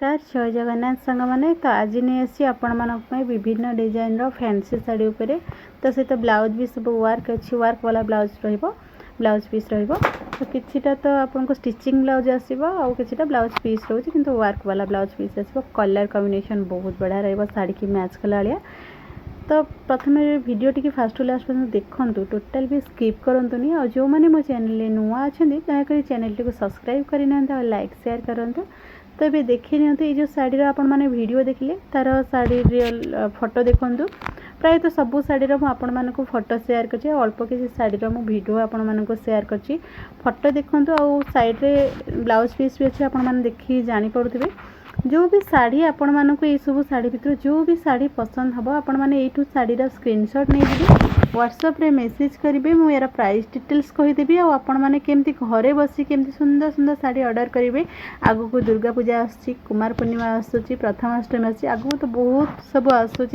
नमस्कार जय जगन्नाथ सांग मैंने तो आज नहीं आसी आपण मानी विभिन्न डिजाइन फैंसी साड़ी उपरे तो सहित ब्लाउज भी सब वर्क अच्छी वर्क वाला ब्लाउज ब्लाउज पीस तो किछिटा तो आपको स्टिचिंग ब्लाउज आसो किछिटा ब्लाउज पीस रोचे कि वर्क वाला ब्लाउज पीस आसो कलर कॉम्बिनेशन बहुत बढ़िया रही साड़ी की मैच कला भाया। तो प्रथम वीडियो टी फास्ट लास्ट पर्यटन देखूँ टोटाल भी स्किप करतुनि और जो मैंने मो चैनल नुआ अच्छा दयाकोरी चैनल टी सब्सक्राइब करना लाइक शेयर करूँ। तो ये देखी नियंतु ये जो शाढ़ी आपण मैंने वीडियो देखिले तार शाढ़ी रियल फोटो देखूँ प्राय तो सबू शाढ़ी आपण मानक फोटो शेयर कर अल्प किसी शाढ़ी वीडियो आपण मानक शेयर कर फोटो देखूँ आउ साइड रे ब्लाउज पीस भी अच्छे आपण मैंने देखी जानीपे जो भी शाढ़ी आपण मानक ये सब शाढ़ी भितर जो भी शाढ़ी पसंद हम आपण मैंने यू शाढ़ीर स्क्रीनशॉट नहीं व्हाट्सएप रे मेसेज करेंगे मुझे यार प्राइस डिटेल्स कहीदेवी आपण मैंने केमती घरे बसी केमती सुंदर सुंदर शाढ़ी ऑर्डर करेंगे। आगु को दुर्गा पूजा आसूँ कुमार पूर्णिमा आसूँ प्रथमाष्टमी आसूँ आगु तो बहुत सब आसूँ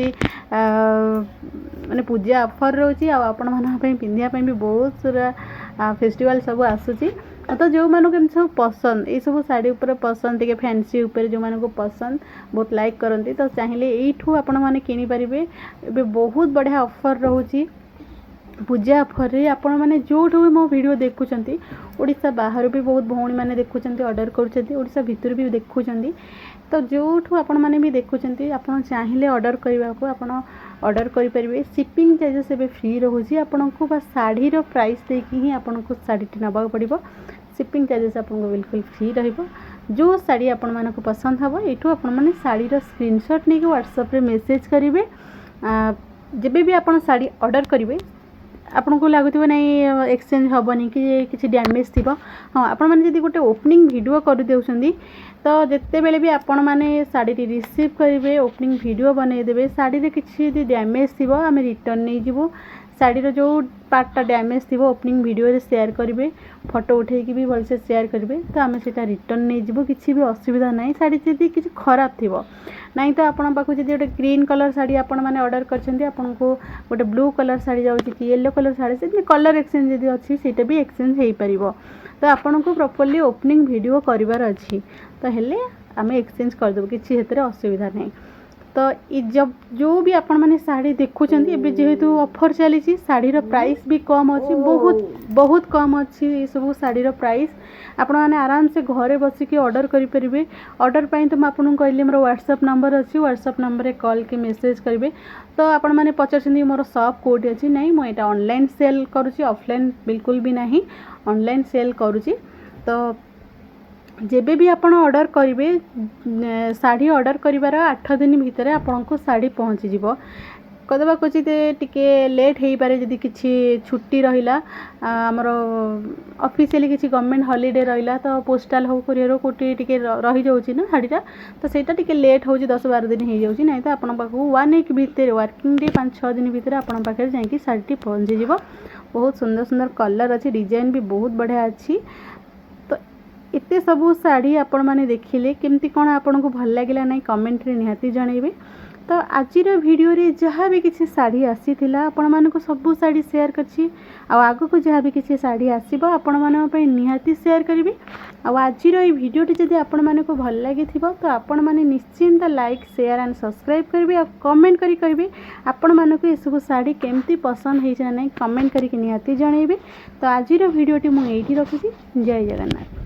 माने पूजा ऑफर रोची आपण मानी पिंधापी भी बहुत सारा फेस्टिवल सब आसूँ। तो जो मानक एम सब पसंद ये सब शाढ़ी उपर पसंद टे फैंसी उपर जो मानक पसंद बहुत लाइक करती तो चाहिए यू आपण मैंने किनीपारे बहुत बढ़िया ऑफर रोची पूजा ऑफर रे आपण मैंने जो भी मो वीडियो देखुं ओडिशा बाहर भी बहुत भौणी मैंने देखुं ऑर्डर करुँचा भितर भी देखुं तो जो आपण मैंने भी देखुं आपड़ चाहिए ऑर्डर करने को आप ऑर्डर करेंगे। शिपिंग चार्जेस एवं फ्री रोचे आपन को बस शाढ़ीर प्राइस देकी ही आपन को शाढ़ी नवा पड़ो शिपिंग चार्जेस आपको बिल्कुल फ्री रहिबो। जो शाढ़ी आपण मानक पसंद हम यू आपण मैंने शाढ़ीर स्क्रीनशॉट नहीं व्हाट्सएप रे मेसेज करेंगे। जब भी आप शाढ़ी ऑर्डर करेंगे आपन को लगुव नहीं एक्सचेंज हेनी कि किसी डैमेज थी हाँ आपण मैंने जब गोटे ओपनिंग वीडियो कर देउछंदी तो जिते बेले भी आपण मैंने शाढ़ी रिसीव करेंगे ओपनिंग वीडियो बनईदेवे शाढ़ी किसी डैमेज थी आम रिटर्न नहीं जीवु शाढ़ीर जो पार्टा डैमेज थी ओपनिंग वीडियो शेयर करेंगे फोटो उठे भी भलसे शेयर करेंगे तो आम से रिटर्न नहीं जीवु किसी भी असुविधा ना शाढ़ी जब किसी खराब थी नहीं तो आपण पाक जब गोटे ग्रीन कलर शाढ़ी आपण मैंने ऑर्डर करपन को गोटे ब्लू कलर शाढ़ी जाऊँगी कि येलो कलर शाढ़ी से कलर एक्सचेंज जब अच्छी से भी एक्सचेंज हो पार तो आपन को प्रॉपर्ली ओपनिंग वीडियो करार अच्छी तो हेले आम एक्सचेंज करदेव किसी असुविधा नहीं। तो जब जो भी आपण मैंने शाढ़ी देखुं जेहेतु ऑफर चली शाढ़ीर प्राइस भी कम अच्छी बहुत बहुत कम अच्छी ये सब शाढ़ीर प्राइस आपण मैंने आराम से घरे बसिकी ऑर्डर करेंगे। ऑर्डर पाई तो मुझे कहली मोर व्हाट्सएप नंबर अच्छी व्हाट्सएप नंबर रे कॉल के मेसेज करेंगे। तो आपण मैंने पचार मोर शॉप कोटी अच्छी नहीं मुझे ऑनलाइन सेल करुँची ऑफलाइन बिल्कुल भी नहीं ऑनलाइन सेल करुँची। तो जेबे भी आपण ऑर्डर करेंगे शाढ़ी ऑर्डर कर 8 दिन भितर आपन को शाढ़ी पहुँची जीवो कदबा क्वचित टिके लेट हो पारे जदि किसी छुट्टी रहिला आमर ऑफिशियली किसी गवर्नमेंट हॉलिडे रहिला तो पोस्टाल हो कुरियर हो कोटी टिके रही जाउची ना शाढ़ीटा तो सेटा टिके लेट हो 10-12 दिन हो जाउची नहीं तो आपन पाखु 1 वीक भितर वर्किंग डे 5-6 दिन भितर आपन पाखे जाई शाढ़ी पहुँची जीवो। बहुत सुंदर सुंदर कलर अच्छी डिजाइन भी बहुत बढ़िया अच्छी। तो इतने सबू शाढ़ी आपण मैंने देखिले केमती कौन आपन को भल लगे ना कमेंट रे निहाती जनइबे। तो आजिर वीडियो रे जहाँ भी किसी शाढ़ी आसी आपण मानक सबू शाढ़ी शेयर करछि आगु को जहाँ भी किसी शाढ़ी आसीबो आपण मानक पई निहाती शेयर करिवि। आजिर ये वीडियोटी जदि आपण मानक भल लागी थिबो तो आपण माने निश्चिंत लाइक शेयर एंड सब्सक्राइब करिवि और कमेंट करी कहिबि आपण मानक ये सब शाढ़ी केमती पसंद होइछ ना नहीं कमेंट करी निहाती जनइबे। तो आजिर वीडियोटी मु एठी रखुछि। जय जगन्नाथ।